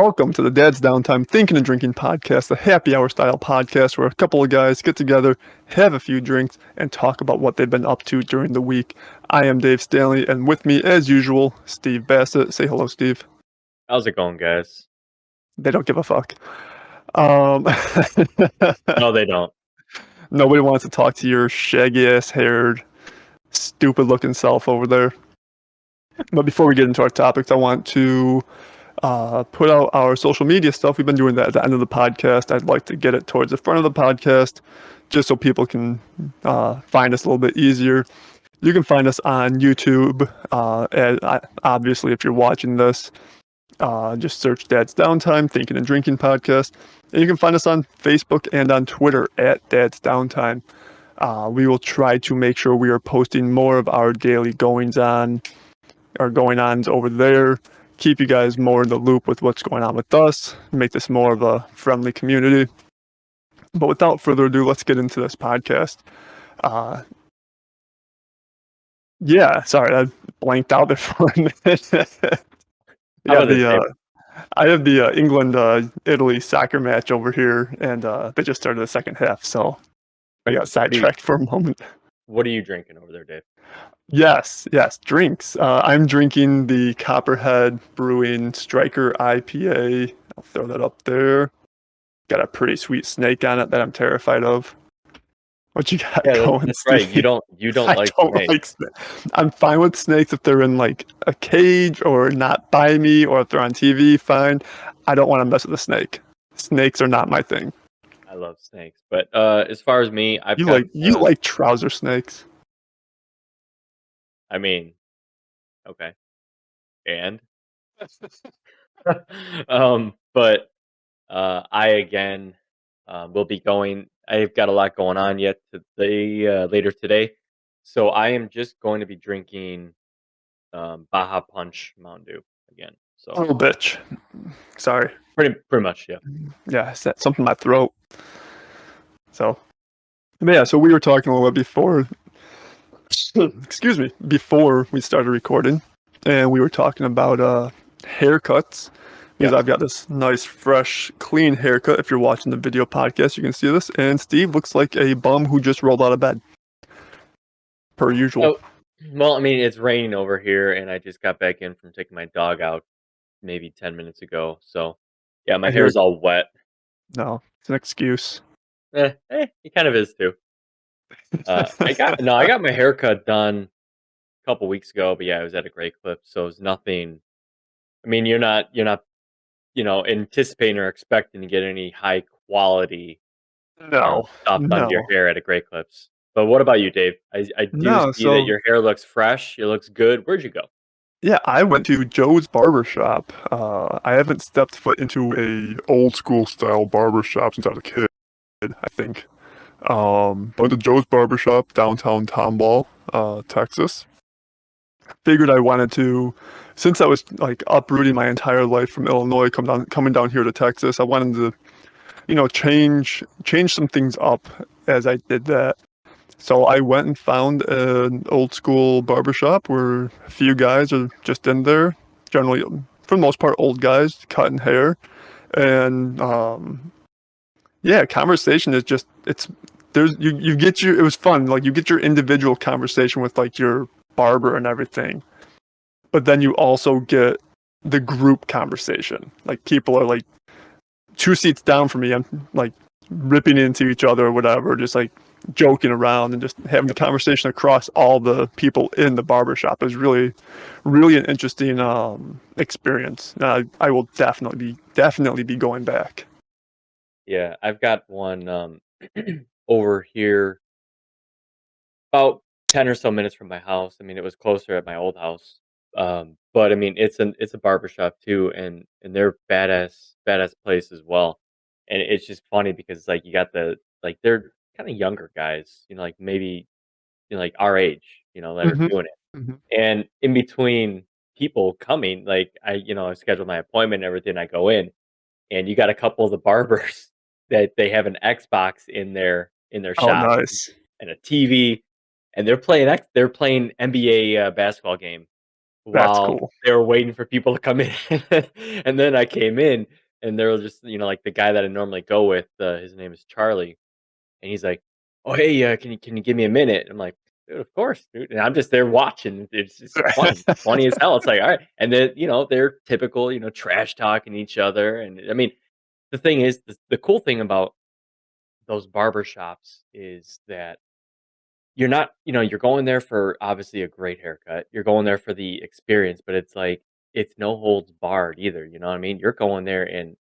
welcome to the Dad's Downtime Thinking and Drinking podcast, the happy hour style podcast where a couple of guys get together, have a few drinks, and talk about what they've been up to during the week. I am Dave Stanley, and with me, as usual, Steve Bassett. Say hello, Steve. How's it going, guys? They don't give a fuck. No, they don't. Nobody wants to talk to your shaggy ass haired, stupid looking self over there. But before we get into our topics, I want to put out our social media stuff. We've been doing that at the end of the podcast. I'd like to get it towards the front of the podcast just so people can find us a little bit easier. You can find us on YouTube. Obviously, if you're watching this, just search Dad's Downtime, Thinking and Drinking Podcast. And you can find us on Facebook and on Twitter at Dad's Downtime. We will try to make sure we are posting more of our daily goings-ons over there. Keep you guys more in the loop with what's going on with us, make this more of a friendly community. But without further ado, let's get into this podcast. Sorry, I blanked out there for a minute. I have the England-Italy soccer match over here, and they just started the second half, so I got sidetracked for a moment. What are you drinking over there, Dave? Yes, drinks. I'm drinking the Copperhead Brewing Striker IPA. I'll throw that up there. Got a pretty sweet snake on it that I'm terrified of. What you got going? That's right. You don't like snakes. I'm fine with snakes if they're in like a cage or not by me, or if they're on TV. Fine. I don't want to mess with a snake. Snakes are not my thing. I love snakes, but as far as me, you like trouser snakes. I mean, okay, and but I again will be going. I've got a lot going on yet today, later today, so I am just going to be drinking Baja Punch Mountain Dew again. So a little bitch. Sorry. Pretty much, yeah. Yeah, I said something in my throat. So, but yeah, so we were talking a little bit before. Excuse me, before we started recording, and we were talking about haircuts, because I've got this nice, fresh, clean haircut. If you're watching the video podcast, you can see this, and Steve looks like a bum who just rolled out of bed, per usual. Well, I mean, it's raining over here, and I just got back in from taking my dog out maybe 10 minutes ago, so yeah, my hair's all wet. No, it's an excuse. It kind of is too. I got my haircut done a couple weeks ago, but yeah, it was at a Great Clip, so it was nothing. I mean, you're not anticipating or expecting to get any high quality stuff done to your hair at a Great Clips. But what about you, Dave? I do see that your hair looks fresh. It looks good. Where'd you go? Yeah, I went to Joe's Barber Shop. I haven't stepped foot into a old school style barber shop since I was a kid, I think. Went to Joe's Barber Shop, downtown Tomball, Texas. Figured I wanted to, since I was like uprooting my entire life from Illinois, coming down here to Texas, I wanted to, change some things up as I did that. So I went and found an old school barbershop where a few guys are just in there, generally, for the most part, old guys cutting hair. And conversation is just, it was fun. Like, you get your individual conversation with like your barber and everything. But then you also get the group conversation. Like, people are like 2 seats down from me. I'm like ripping into each other or whatever, just like joking around and just having a conversation across all the people in the barbershop. Is really, really an interesting experience. I will definitely be going back. Yeah, I've got one over here about 10 or so minutes from my house. I mean, it was closer at my old house. But I mean, it's a barbershop too, and they're badass place as well. And it's just funny because like you got they're kind of younger guys, like maybe like our age, that are doing it. Mm-hmm. And in between people coming, like I schedule my appointment and everything, I go in, and you got a couple of the barbers that they have an Xbox in their shop. Oh, nice. And a TV, and they're playing NBA basketball game That's while cool. they were waiting for people to come in. And then I came in, and they were just, like, the guy that I normally go with, his name is Charlie, and he's like, "Oh, hey, can you give me a minute?" I'm like, "Dude, of course, dude." And I'm just there watching. It's just funny, funny as hell. It's like, all right, and then they're typical, trash talking each other, and I mean, the thing is, the cool thing about those barber shops is that you're not, you're going there for obviously a great haircut. You're going there for the experience, but it's like it's no holds barred either. You know what I mean? You're going there and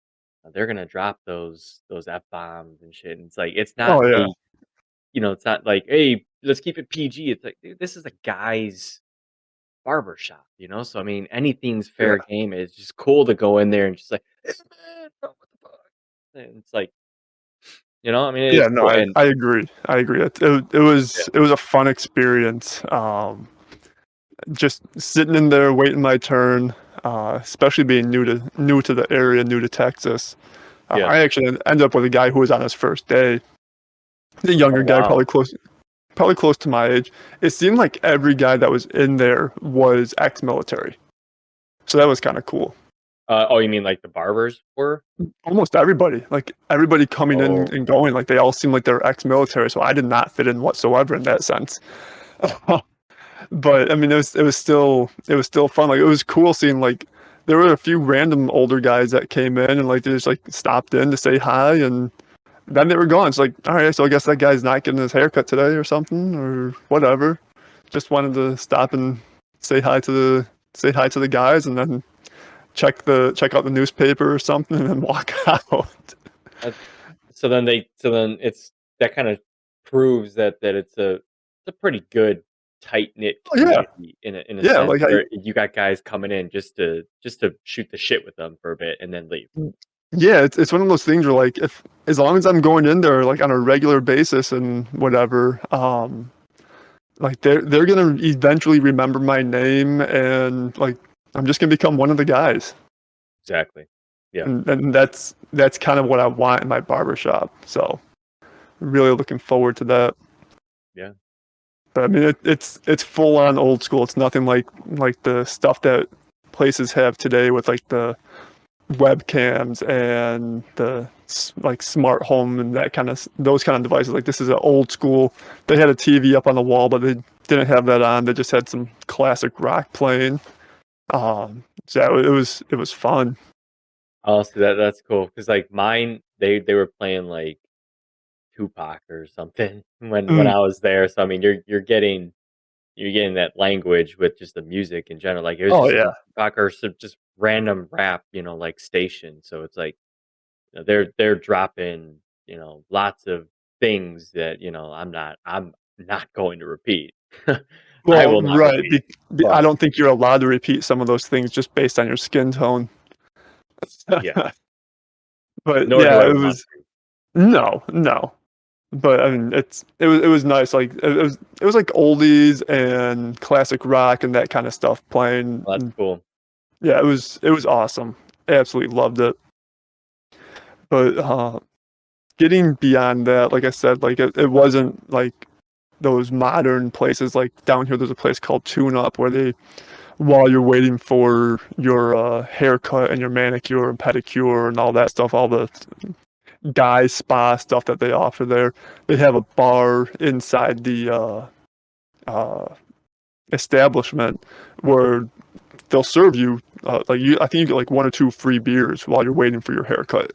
they're gonna drop those f bombs and shit. And it's like it's not Oh yeah, a it's not like, "Hey, let's keep it PG." It's like, dude, this is a guy's barber shop, So, I mean, anything's yeah, fair game. It's just cool to go in there and just like, "Hey, man, what the fuck?" And it's like, I mean, it is yeah. No, cool. I And I agree. I agree. yeah, It was a fun experience. Just sitting in there waiting my turn, especially being new to the area, new to Texas. yeah. I actually ended up with a guy who was on his first day. The Oh, younger guy, wow. probably close to my age. It seemed like every guy that was in there was ex-military, so that was kind of cool. Oh, you mean like the barbers were? Almost everybody, like everybody coming in Oh, and going, like they all seemed like they were ex-military. So I did not fit in whatsoever in that sense. But I mean, it was still fun. Like it was cool seeing like there were a few random older guys that came in and like they just like stopped in to say hi and then they were gone. It's like, all right, so I guess that guy's not getting his haircut today or something or whatever. Just wanted to stop and say hi to the say hi to the guys and then check out the newspaper or something and then walk out. uh, so then it's that kind of proves that it's a pretty good tight knit Oh yeah, community in a yeah. sense Like I where you got guys coming in just to shoot the shit with them for a bit and then leave. Yeah, it's one of those things where like if as long as I'm going in there like on a regular basis and whatever, like they're gonna eventually remember my name and like I'm just gonna become one of the guys. Exactly. Yeah. And that's kind of what I want in my barbershop. So really looking forward to that. Yeah. But I mean it's full on old school. It's nothing like the stuff that places have today with like the webcams and the like smart home and that kind of those kind of devices. Like this is an old school. They had a TV up on the wall, but they didn't have that on. They just had some classic rock playing. So it was fun. Honestly, that's cool because like mine, they were playing like Tupac or something when Mm. I was there. So I mean, you're getting that language with just the music in general. Like it was Oh just yeah. Tupac or some just random rap, like station. So it's like they're dropping lots of things that I'm not going to repeat. I Well, will not right. repeat. I But don't think you're allowed to repeat some of those things just based on your skin tone. yeah, But nor do yeah, I it want was to. no, no. But I mean, it was nice. Like it was like oldies and classic rock and that kind of stuff playing. Well, that's And cool. yeah, it was awesome. Absolutely loved it. But getting beyond that, like I said, like it wasn't like those modern places. Like down here, there's a place called Tune Up where they, while you're waiting for your haircut and your manicure and pedicure and all that stuff, all the guy spa stuff that they offer there, they have a bar inside the uh, establishment where they'll serve you like I think you get like one or two free beers while you're waiting for your haircut.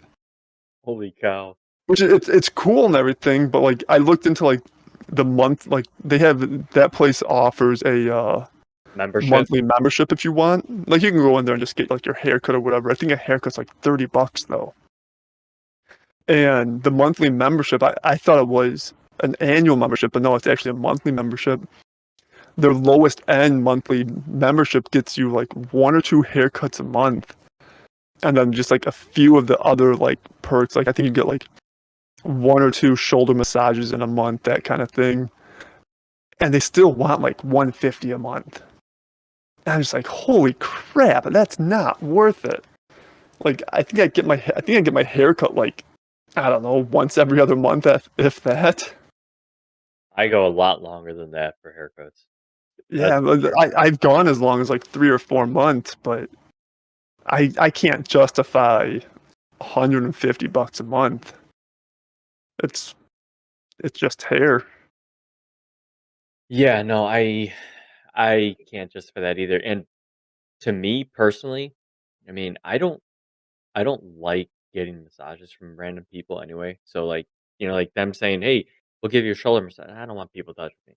Holy cow! Which it's cool and everything, but like I looked into like the month like they have that place offers a Membership. monthly membership if you want. Like you can go in there and just get like your haircut or whatever. I think a haircut's like $30 though. And the monthly membership, I thought it was an annual membership, but no, it's actually a monthly membership. Their lowest end monthly membership gets you like one or two haircuts a month. And then just like a few of the other like perks. Like I think you get like one or two shoulder massages in a month, that kind of thing. And they still want like 150 a month. And I'm just like, holy crap, that's not worth it. Like I think I get my haircut like I don't know, once every other month if that. I go a lot longer than that for haircuts. Yeah, for but sure. I've gone as long as like 3 or 4 months, but I can't justify $150 a month. It's it's just hair. Yeah, no, I can't justify that either. And to me personally, I mean, I don't like getting massages from random people anyway. So like, like them saying, "Hey, we'll give you a shoulder massage." I don't want people touching me.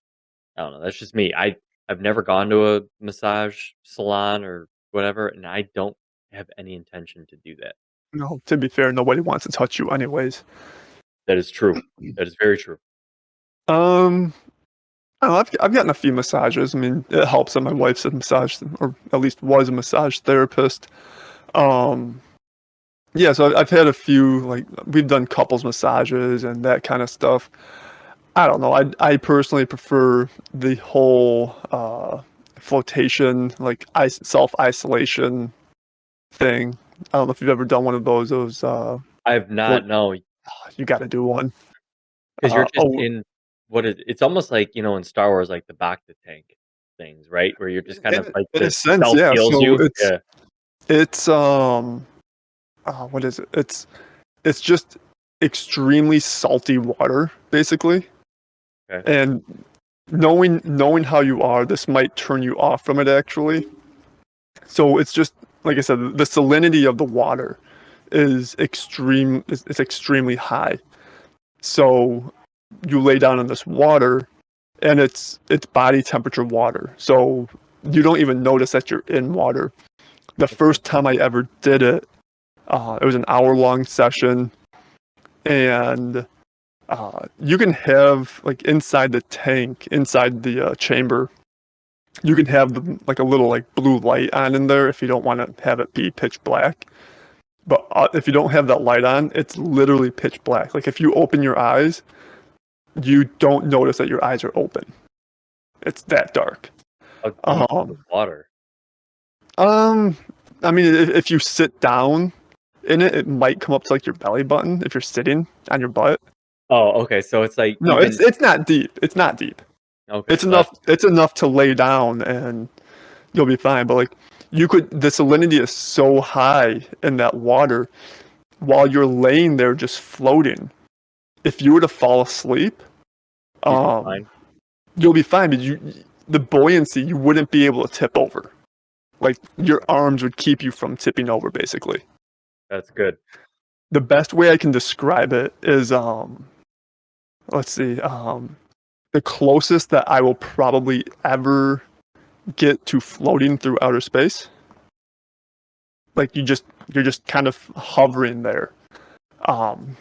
I don't know. That's just me. I've never gone to a massage salon or whatever, and I don't have any intention to do that. No, to be fair, nobody wants to touch you anyways. That is true. That is very true. Um, I don't know, I've gotten a few massages. I mean, it helps that my wife's a massage, or at least was a massage therapist. Um, yeah, so I've had a few, like we've done couples massages and that kind of stuff. I don't know. I personally prefer the whole flotation, like self isolation thing. I don't know if you've ever done one of those. I've Float, not no, you got to do one. because you're just Oh, in it's almost like, in Star Wars, like the Bacta tank things, right? Where you're just kind of like in a the sense, self yeah. heals So you. Yeah. it's what is it? It's just extremely salty water, basically. Okay. And knowing how you are, this might turn you off from it actually. So it's just like I said, the salinity of the water is extreme. It's extremely high. So you lay down in this water, and it's body temperature water. So you don't even notice that you're in water. The Okay. first time I ever did it, it was an hour-long session, and you can have like inside the tank, inside the chamber, you can have like a little like blue light on in there if you don't want to have it be pitch black. But if you don't have that light on, it's literally pitch black. Like if you open your eyes, you don't notice that your eyes are open. It's that dark. How deep is the Um, water? um, I mean, if you sit down in it, it might come up to like your belly button if you're sitting on your butt. Oh, okay. So it's like No, even it's not deep. It's not deep. okay. It's So that's enough. It's enough to lay down and you'll be fine. But like you could, the salinity is so high in that water while you're laying there just floating. If you were to fall asleep, you'd be um, fine. you'll be fine. But the buoyancy, you wouldn't be able to tip over. Like your arms would keep you from tipping over, basically. That's good. The best way I can describe it is, let's see, the closest that I will probably ever get to floating through outer space. Like you're just kind of hovering there.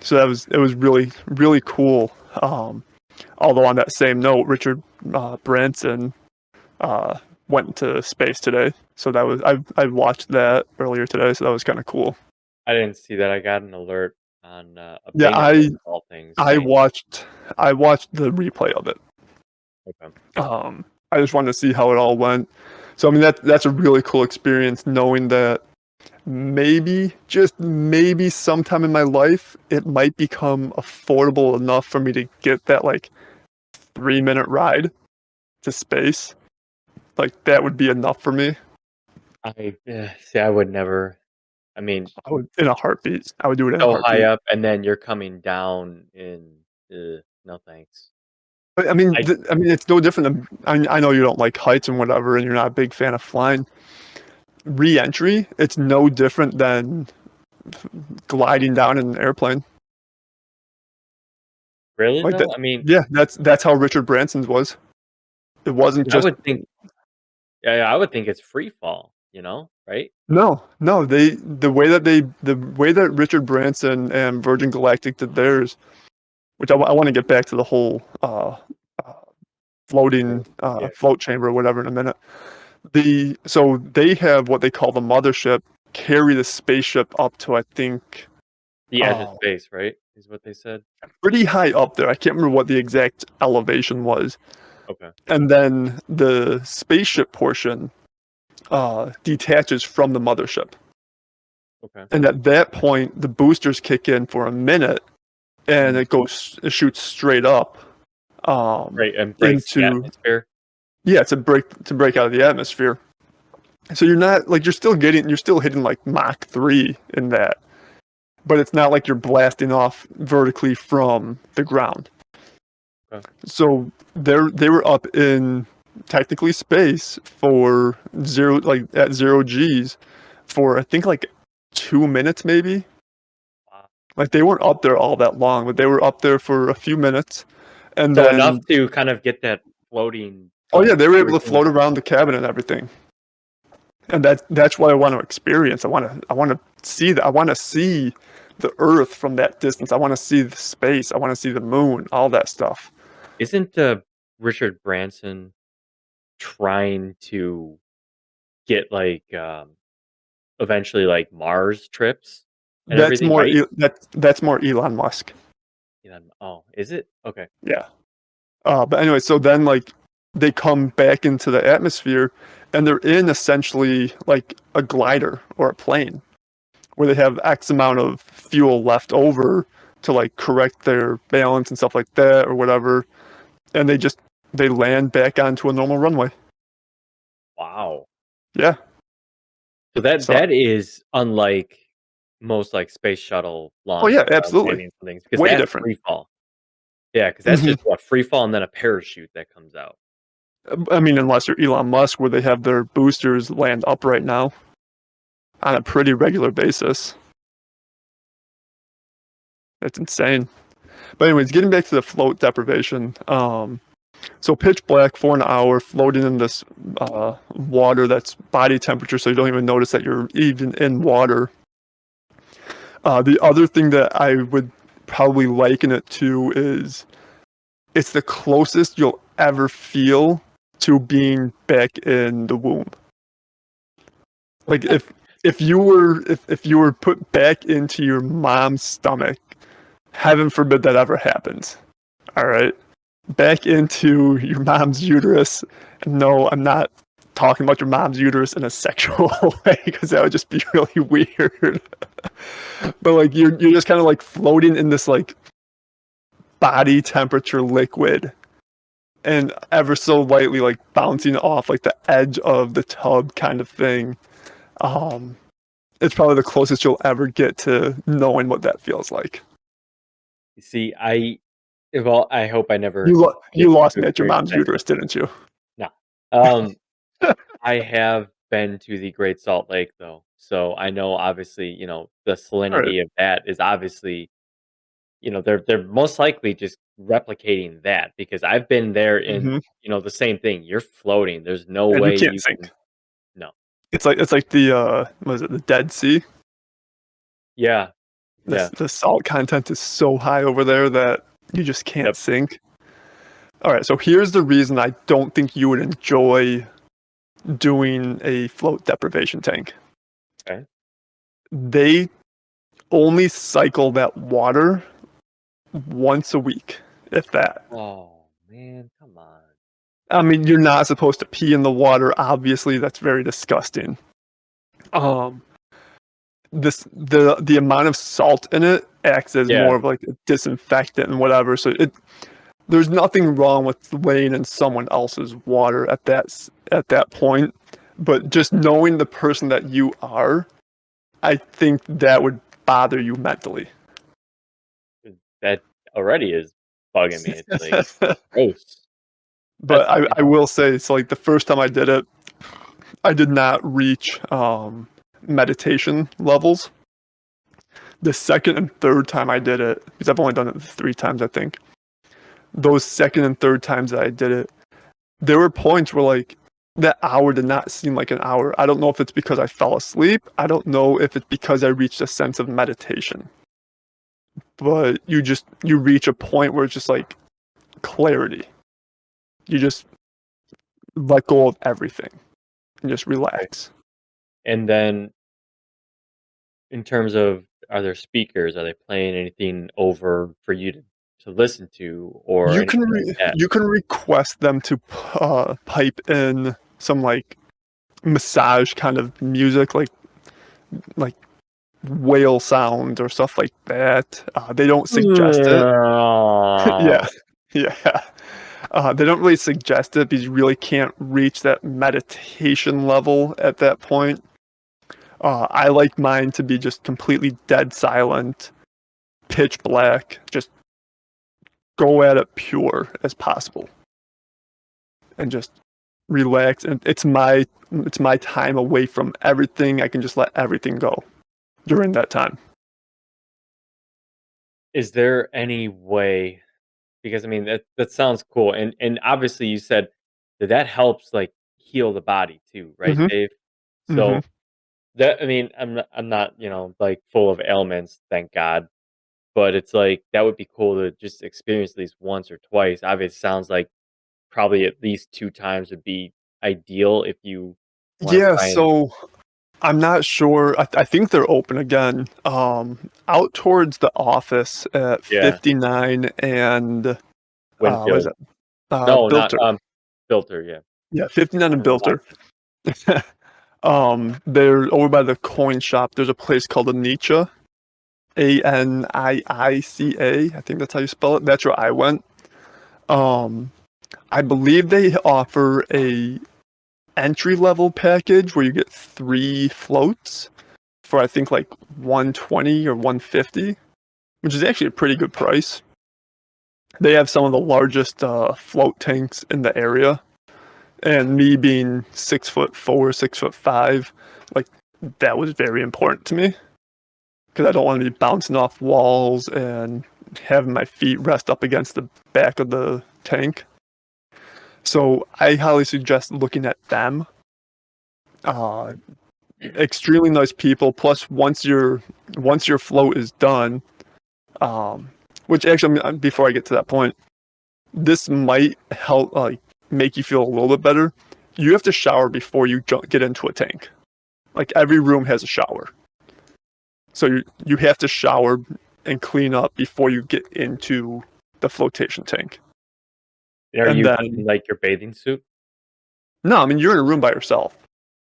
So it was really really cool. Although on that same note, Richard Branson uh, went into space today, so that was I watched that earlier today, so that was kind of cool. I didn't see that. I got an alert on a Yeah, Bang alert of all things I saying, watched I watched the replay of it. okay, I just wanted to see how it all went. So I mean that's a really cool experience knowing that maybe just maybe sometime in my life it might become affordable enough for me to get that like 3 minute ride to space. Like that would be enough for me. see, I would never. I mean, I would in a heartbeat. I would do it in a so high heartbeat. up, and then you're coming down in. No thanks. But I mean, I I mean, it's no different than I know you don't like heights and whatever, and you're not a big fan of flying. Re-entry, it's no different than gliding down in an airplane. really Like that. though. I mean, Yeah, that's how Richard Branson's was. It wasn't I just would think. Yeah, I would think it's free fall. Right? no. The way that Richard Branson and Virgin Galactic did theirs, which I want to get back to the whole uh, floating Yeah. float chamber or whatever in a minute. So they have what they call the mothership carry the spaceship up to I think The edge of uh, space, right? Is what they said. pretty high up there. I can't remember what the exact elevation was. Okay. And then the spaceship portion detaches from the mothership. Okay. And at that point, the boosters kick in for a minute, and Mhm. it shoots straight up Right, and breaks the into atmosphere. Yeah, to break out of the atmosphere. So you're still hitting like Mach 3 in that, but it's not like you're blasting off vertically from the ground. Okay. So they were up in technically space for at 0 Gs for I think like 2 minutes maybe. Wow. Like they weren't up there all that long, but they were up there for a few minutes, and So enough then to kind of get that floating oh yeah, fun. they were able to Everything. float around the cabin and everything. And that's what I want to experience. I want to see that. I want to see the Earth from that distance. I want to see the space. I want to see the moon. All that stuff. Isn't Richard Branson trying to get like eventually like Mars trips and That's everything, more right? that's more Elon Musk. Yeah. Oh, is it? Okay. Yeah. But anyway, so then like they come back into the atmosphere, and they're in essentially like a glider or a plane where they have X amount of fuel left over to like correct their balance and stuff like that or whatever, and they land back onto a normal runway. Wow. Yeah. So that So, that is unlike most like space shuttle oh launch yeah, absolutely. landings and things because Way that's different. free fall. Yeah, because that's hmm just what free fall and then a parachute that comes out. I mean, unless you're Elon Musk, where they have their boosters land upright now on a pretty regular basis. It's insane. But anyways, getting back to the float deprivation. So pitch black for an hour, floating in this water that's body temperature, so you don't even notice that you're even in water. The other thing that I would probably liken it to is it's the closest you'll ever feel to being back in the womb. Like if you were put back into your mom's stomach, heaven forbid that ever happens. All right, back into your mom's uterus. No, I'm not talking about your mom's uterus in a sexual way because that would just be really weird. But like you're just kind of like floating in this like body temperature liquid and ever so lightly like bouncing off like the edge of the tub kind of thing. Um, it's probably the closest you'll ever get to knowing what that feels like. You see, I hope I never You get lost to me at your experience mom's that. uterus, didn't you? No. Um, I have been to the Great Salt Lake though, so I know obviously, the All right. salinity of that is obviously, they're most likely just replicating that because I've been there in, hmm the same thing. You're floating. There's no And you way can't you sink. can. No. It's like the what is it, the Dead Sea? Yeah. Yeah. The salt content is so high over there that you just can't Yep. sink. All right, so here's the reason I don't think you would enjoy doing a float deprivation tank. Okay. They only cycle that water once a week, if that. Oh man, come on. I mean, you're not supposed to pee in the water. Obviously, that's very disgusting. Um, the amount of salt in it acts as Yeah. more of like a disinfectant and whatever. So there's nothing wrong with laying in someone else's water at that point. But just knowing the person that you are, I think that would bother you mentally. That already is bugging me. It's like gross. But That's I will say, so like the first time I did it, I did not reach meditation levels. The second and third time I did it, because I've only done it 3 times, I think. Those second and third times that I did it, there were points where like that hour did not seem like an hour. I don't know if it's because I fell asleep. I don't know if it's because I reached a sense of meditation. But you reach a point where it's just like clarity. You just let go of everything and just right. relax. And then in terms of are there speakers? Are they playing anything over for you to listen to or anything like that? You can request them to pipe in some like massage kind of music, like whale sound or stuff like that. They don't suggest it. Yeah, Oh, yeah. They don't really suggest it because you really can't reach that meditation level at that point. I like mine to be just completely dead silent, pitch black, just go at it pure as possible, and just relax. And it's my time away from everything. I can just let everything go during that time. Is there any way, because I mean that sounds cool, and obviously you said that helps like heal the body too, right, Hmm. Dave? Hmm. So that, I mean, I'm not, like full of ailments, thank God, but it's like that would be cool to just experience at least once or twice. Obviously, it sounds like probably at least 2 times would be ideal if you wanna Yeah, try and so I'm not sure. I think they're open again. Out towards the office at yeah, 59 and what is Winfield. it? No, not, Bilter. Filter, yeah. Yeah, 59 I and don't know why. Bilter. They're over by the coin shop. There's a place called Anicha, Aniica. I think that's how you spell it. That's where I went. Um, I believe they offer a entry level package where you get 3 floats for I think like 120 or 150, which is actually a pretty good price. They have some of the largest float tanks in the area, and me being 6'4", 6'5", like that was very important to me because I don't want to be bouncing off walls and having my feet rest up against the back of the tank. So I highly suggest looking at them. Uh, Extremely nice people. Plus, once your float is done, um, which actually, before I get to that point, this might help like make you feel a little bit better. You have to shower before you get into a tank. Like every room has a shower, so you have to shower and clean up before you get into the flotation tank. Are And you then in, like, your bathing suit? no, I mean you're in a room by yourself.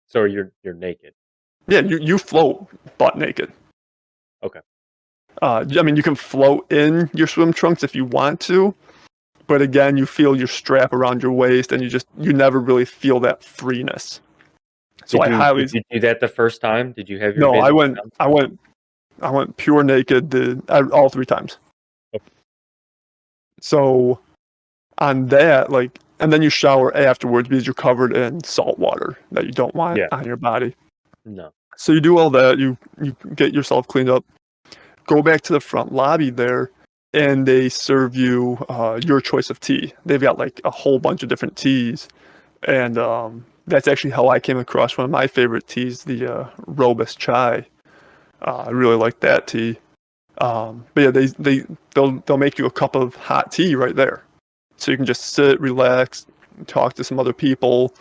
So you're naked? Yeah, you float butt naked. Okay. I mean you can float in your swim trunks if you want to, but again you feel your strap around your waist and you never really feel that freeness. So Did I you highly did you do that the first time? Did you have your no, I bathing suit went on? I went I went pure naked all 3 times. Okay. So on that, like, and then you shower afterwards because you're covered in salt water that you don't want Yeah. on your body. No. So you do all that, you get yourself cleaned up, go back to the front lobby there, and they serve you your choice of tea. They've got like a whole bunch of different teas, and that's actually how I came across one of my favorite teas, the Robust Chai. I really like that tea. But yeah, they'll make you a cup of hot tea right there, so you can just sit, relax, talk to some other people,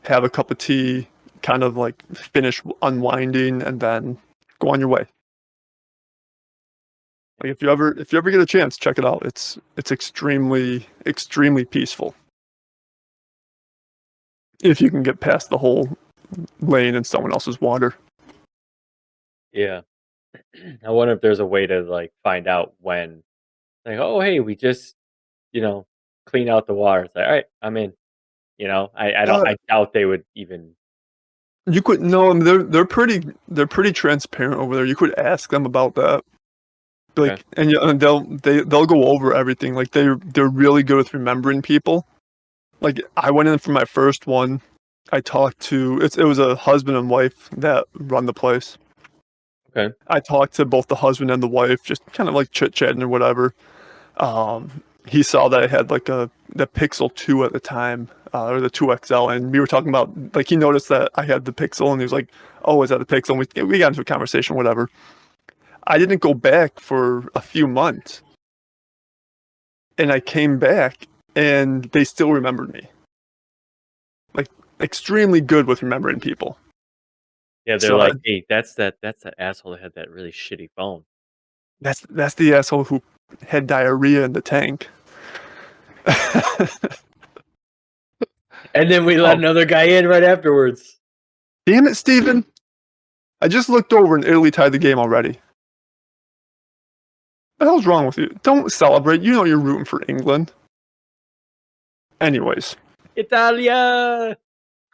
have a cup of tea, kind of like finish unwinding, and then go on your way. Like if you ever get a chance, check it out. It's extremely peaceful if you can get past the whole laying in someone else's water. Yeah. I wonder if there's a way to, like, find out when, like, "Oh, hey, we just, you know, clean out the water." It's like, "Alright, I'm in." Uh, I doubt they would even. you could no, I mean, they're pretty transparent over there. You could ask them about that. Okay. Like, and yeah, and they'll go over everything. Like they're really good with remembering people. Like I went in for my first one. I talked to it was a husband and wife that run the place. Okay. I talked to both the husband and the wife, just kind of like chit chatting or whatever. He saw that I had like the Pixel 2 at the time, or the 2XL, and we were talking about like he noticed that I had the Pixel, and he was like, "Oh, is that the Pixel?" And we got into a conversation, whatever. I didn't go back for a few months, and I came back, and they still remembered me. Like extremely good with remembering people. Yeah, they're So like, "Hey, that's that asshole that had that really shitty phone." that's the asshole who had diarrhea in the tank. And then we let Oh, another guy in right afterwards. damn it, Steven. I just looked over and Italy tied the game already. What the hell's wrong with you? Don't celebrate. You know you're rooting for England. Anyways, Italia.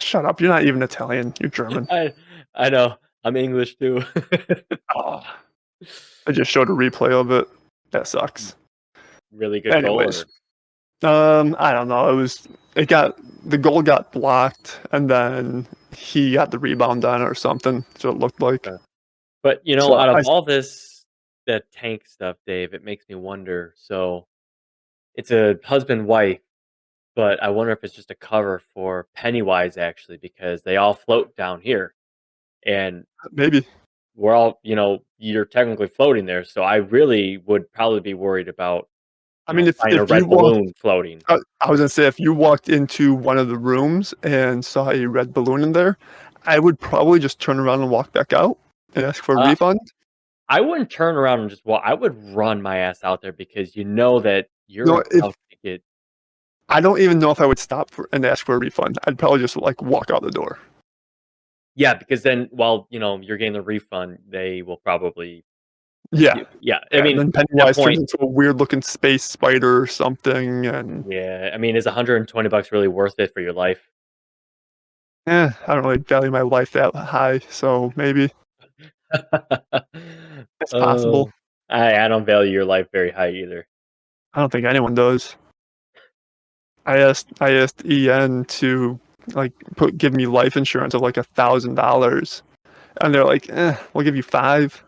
shut up. You're not even Italian. You're German. I know. I'm English too. Oh, I just showed a replay of it. That sucks. Really good goal. Anyways, I don't know. The goal got blocked, and then he got the rebound on it or something. So it looked like. But So out of all this, that tank stuff, Dave, it makes me wonder. So it's a husband wife, but I wonder if it's just a cover for Pennywise actually, because they all float down here, and maybe. we're all you're technically floating there. So I really would probably be worried about I mean, finding a if you red balloon floating. I was gonna say if you walked into one of the rooms and saw a red balloon in there, I would probably just turn around and walk back out and ask for a Uh, refund. I wouldn't turn around and just walk. I would run my ass out there because that you're No, if about to get. I don't even know if I would stop and ask for a refund. I'd probably just like walk out the door. Yeah, because then while you're getting the refund, they will probably. Yeah, Yeah, I yeah. And mean, then at that Pennywise turns point, into a weird looking space spider or something, and yeah, I mean, is $120 really worth it for your life? I don't really value my life that high, so maybe it's possible. Oh, I don't value your life very high either. I don't think anyone does. I asked EN to like give me life insurance of like $1,000, and they're like, we'll give you five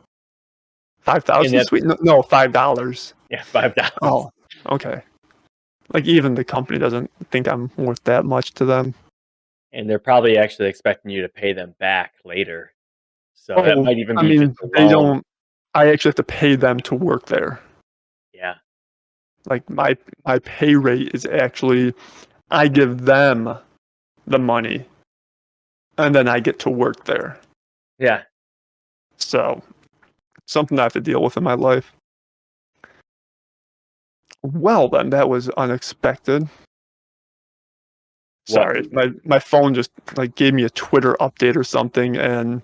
And thousand, that, sweet. No, $5. yeah, $5. Oh, okay. Like even the company doesn't think I'm worth that much to them. And they're probably actually expecting you to pay them back later. So that Oh, might even I be just mean, a they loan. don't. I actually have to pay them to work there. Yeah. Like my pay rate is actually I give them the money, and then I get to work there. Yeah. So something I have to deal with in my life. Well, then that was unexpected. What? Sorry, my phone just like gave me a Twitter update or something, and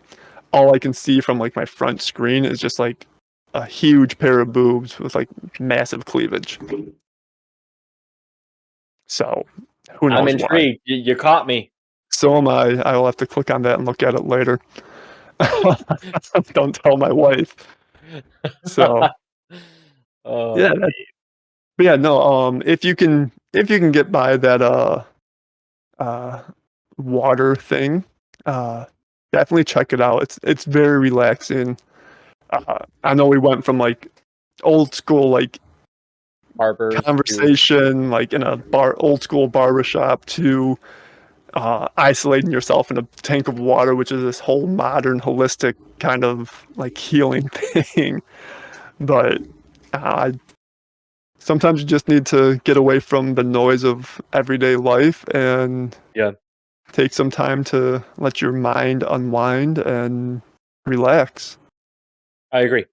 all I can see from like my front screen is just like a huge pair of boobs with like massive cleavage. So who I'm knows why? intrigued. You caught me. So am I. I will have to click on that and look at it later. Don't tell my wife. So Oh, yeah, but yeah, no. If you can get by that uh water thing, uh definitely check it out. It's very relaxing. I know we went from like old school like Barbers to conversation like in a old school barber shop to isolating yourself in a tank of water, which is this whole modern holistic kind of like healing thing. But uh, sometimes you just need to get away from the noise of everyday life and yeah. take some time to let your mind unwind and relax. I agree.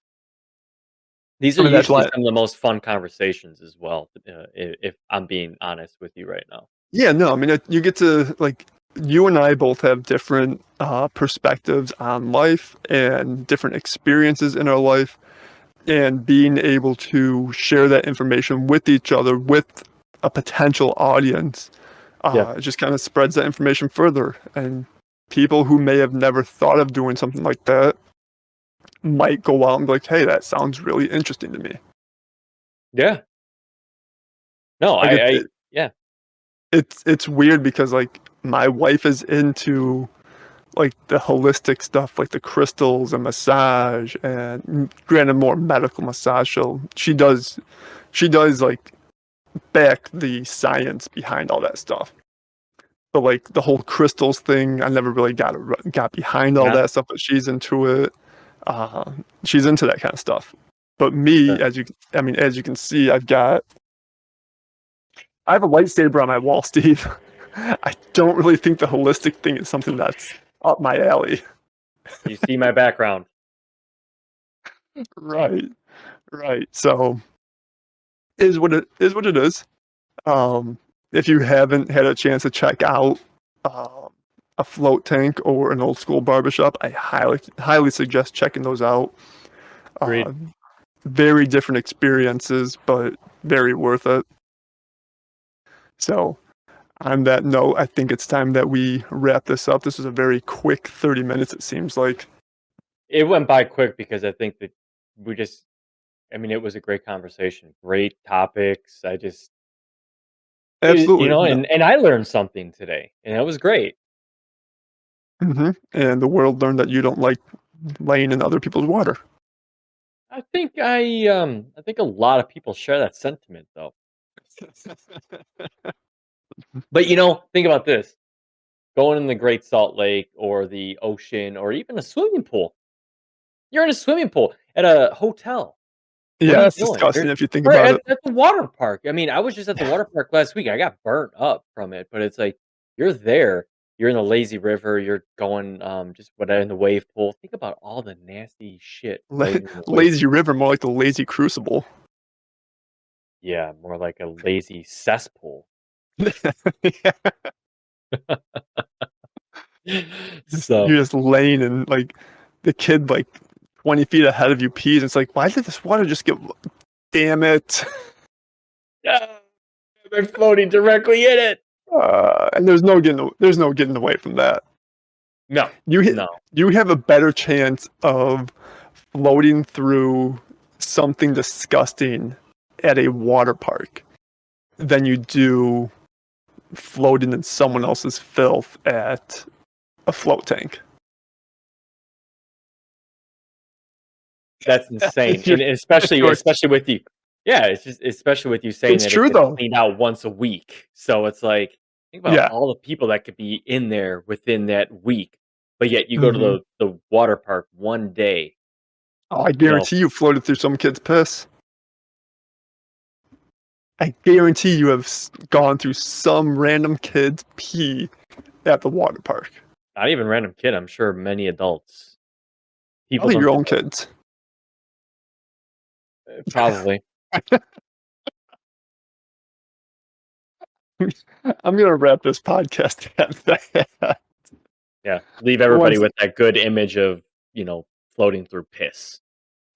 These I are mean, that's usually why. some of the most fun conversations as well, if I'm being honest with you right now. Yeah, no, I mean, you get to like you and I both have different perspectives on life and different experiences in our life, and being able to share that information with each other with a potential audience, Yeah. it just kind of spreads that information further. And people who may have never thought of doing something like that might go out and be like, "Hey, that sounds really interesting to me." Yeah. No, Like yeah. it's weird because like my wife is into like the holistic stuff, like the crystals and massage, and granted more medical massage. So she does like back the science behind all that stuff. But like the whole crystals thing, I never really got behind all Yeah. that stuff. But she's into it. She's into that kind of stuff. But me, as you can see, I have a lightsaber on my wall, Steve. I don't really think the holistic thing is something that's up my alley. You see my background. Right, right. So is what it is. Um, if you haven't had a chance to check out a float tank or an old school barbershop, I highly suggest checking those out. Agreed. Uh, very different experiences, but very worth it. So On that note, I think it's time that we wrap this up. This was a very quick 30 minutes, it seems like. It went by quick because I think that we just I mean, it was a great conversation, great topics. You Absolutely. know, No. and I learned something today, and that was great. And the world learned that you don't like laying in other people's water. I think a lot of people share that sentiment though. But think about this. Going in the Great Salt Lake or the ocean or even a swimming pool. You're in a swimming pool at a hotel. What are Yeah, you it's doing? disgusting if you think Or about it. at the water park. I mean, I was just at the water park last week. I got burnt up from it, but it's like you're there. You're in the lazy river. You're going just whatever in the wave pool. Think about all the nasty shit floating in the wave. Lazy river, more like the lazy crucible. Yeah, more like a lazy cesspool. Yeah, So you're just laying in like the kid like 20 feet ahead of you pees. And it's like, why did this water just get? Damn it! yeah, they're floating directly in it. And there's no getting away from that. No, You no. you have a better chance of floating through something disgusting at a water park than you do floating in someone else's filth at a float tank. That's insane, You're- and especially you're- especially with you. Yeah, it's just especially with you saying it's that it true gets though. cleaned out once a week. So it's like, think about Yeah. all the people that could be in there within that week, but yet you go to Hmm. the water park one day. Oh, I You know, guarantee you floated through some kid's piss. I guarantee you have gone through some random kid's pee at the water park. not even random kid. I'm sure many adults. People Probably don't your do own kids. that. Probably. I'm gonna wrap this podcast at that. Yeah, leave everybody Once with that good image of floating through piss.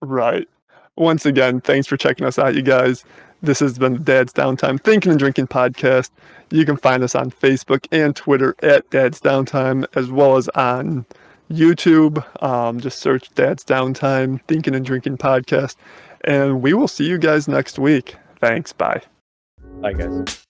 Right. Once again, thanks for checking us out, you guys. This has been the Dad's Downtime Thinking and Drinking podcast. You can find us on Facebook and Twitter at Dad's Downtime, as well as on YouTube. Just search Dad's Downtime Thinking and Drinking podcast. And we will see you guys next week. Thanks. Bye. Bye, guys.